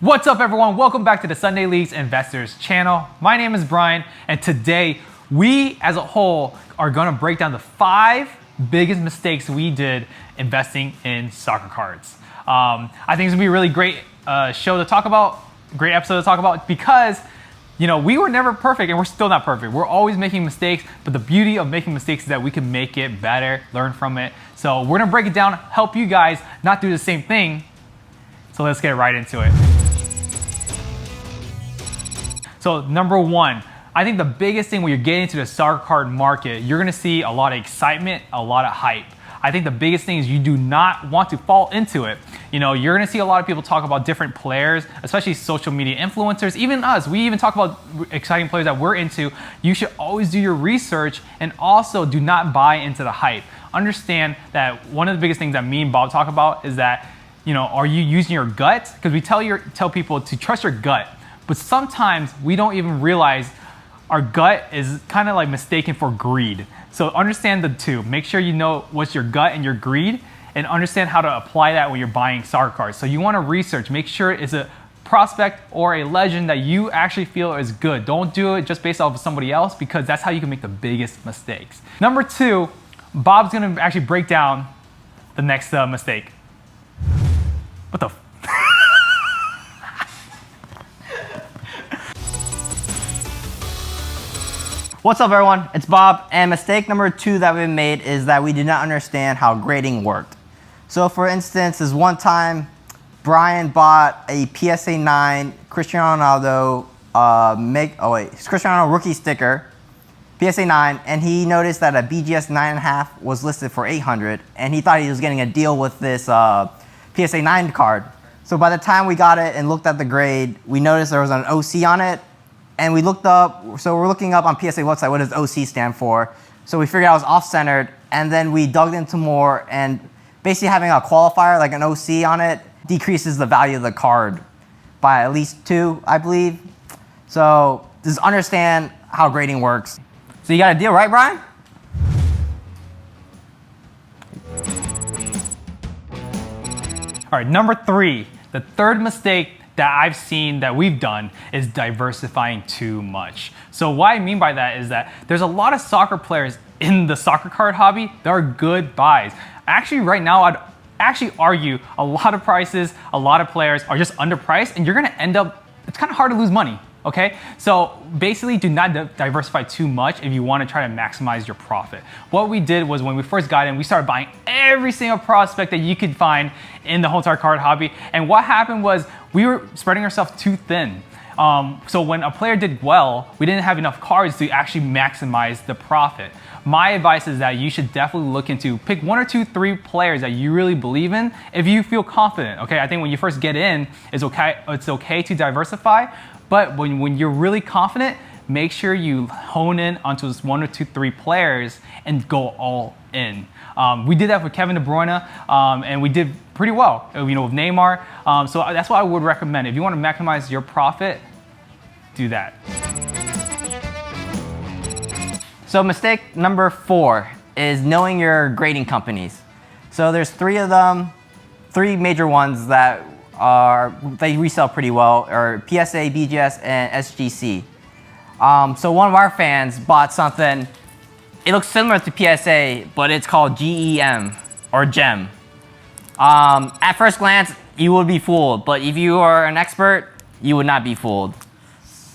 What's up, everyone? Welcome back to the Sunday Leagues Investors channel. My name is Brian, and today we as a whole are going to break down the 5 biggest mistakes we did investing in soccer cards. I think it's going to be a really great show to talk about, great episode to talk about, because we were never perfect and we're still not perfect. We're always making mistakes, but the beauty of making mistakes is that we can make it better, learn from it. So we're going to break it down, help you guys not do the same thing. So let's get right into it. So number 1, I think the biggest thing when you're getting into the soccer card market, you're gonna see a lot of excitement, a lot of hype. I think the biggest thing is you do not want to fall into it. You're gonna see a lot of people talk about different players, especially social media influencers, even us. We even talk about exciting players that we're into. You should always do your research and also do not buy into the hype. Understand that one of the biggest things that me and Bob talk about is that, are you using your gut? Because we tell people to trust your gut. But sometimes we don't even realize our gut is kind of like mistaken for greed. So understand the two. Make sure you know what's your gut and your greed, and understand how to apply that when you're buying soccer cards. So you want to research, make sure it's a prospect or a legend that you actually feel is good. Don't do it just based off of somebody else, because that's how you can make the biggest mistakes. Number 2, Bob's going to actually break down the next mistake. What the What's up, everyone? It's Bob, and mistake number 2 that we made is that we did not understand how grading worked. So for instance, this one time, Brian bought a PSA 9 Cristiano Ronaldo Cristiano Ronaldo rookie sticker, PSA 9, and he noticed that a BGS 9.5 was listed for $800, and he thought he was getting a deal with this PSA 9 card. So by the time we got it and looked at the grade, we noticed there was an OC on it. And we looked up, so we're looking up on PSA website, what does OC stand for? So we figured out it was off-centered, and then we dug into more, and basically having a qualifier, like an OC on it, decreases the value of the card by at least 2, I believe. So just understand how grading works. So you got a deal, right, Brian? All right, number 3, the third mistake that I've seen that we've done is diversifying too much. So what I mean by that is that there's a lot of soccer players in the soccer card hobby that are good buys. Actually, right now, I'd actually argue a lot of prices, a lot of players are just underpriced, and you're gonna end up, it's kind of hard to lose money. Okay, so basically do not diversify too much if you want to try to maximize your profit. What we did was when we first got in, we started buying every single prospect that you could find in the whole entire card hobby. And what happened was we were spreading ourselves too thin. So when a player did well, we didn't have enough cards to actually maximize the profit. My advice is that you should definitely look into, pick 1 or 2, 3 players that you really believe in if you feel confident. Okay, I think when you first get in, it's okay to diversify. But when you're really confident, make sure you hone in onto this 1 or 2, 3 players and go all in. We did that with Kevin De Bruyne, and we did pretty well, with Neymar. So that's what I would recommend. If you want to maximize your profit, do that. So mistake number 4 is knowing your grading companies. So there's 3 of them, 3 major ones that they resell pretty well, are PSA, BGS, and SGC. So one of our fans bought something, it looks similar to PSA, but it's called GEM, or GEM. At first glance, you would be fooled, but if you are an expert, you would not be fooled.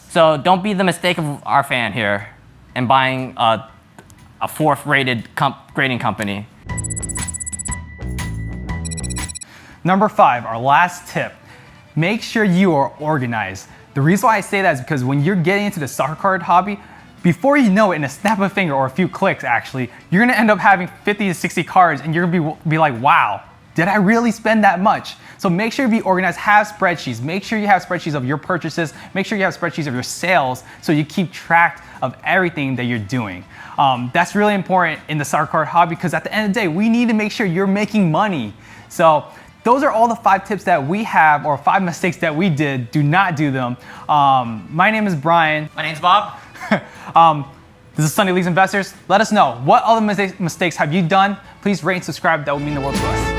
So don't be the mistake of our fan here and buying a 4th rated grading company. Number 5, our last tip, make sure you are organized. The reason why I say that is because when you're getting into the soccer card hobby, before you know it, in a snap of a finger or a few clicks actually, you're gonna end up having 50 to 60 cards, and you're gonna be like, wow, did I really spend that much? So make sure you be organized, have spreadsheets. Make sure you have spreadsheets of your purchases. Make sure you have spreadsheets of your sales so you keep track of everything that you're doing. That's really important in the soccer card hobby, because at the end of the day, we need to make sure you're making money. So those are all the 5 tips that we have, or 5 mistakes that we did. Do not do them. My name is Brian. My name's Bob. This is Sunday Leagues Investors. Let us know, what other mistakes have you done? Please rate and subscribe. That would mean the world to us.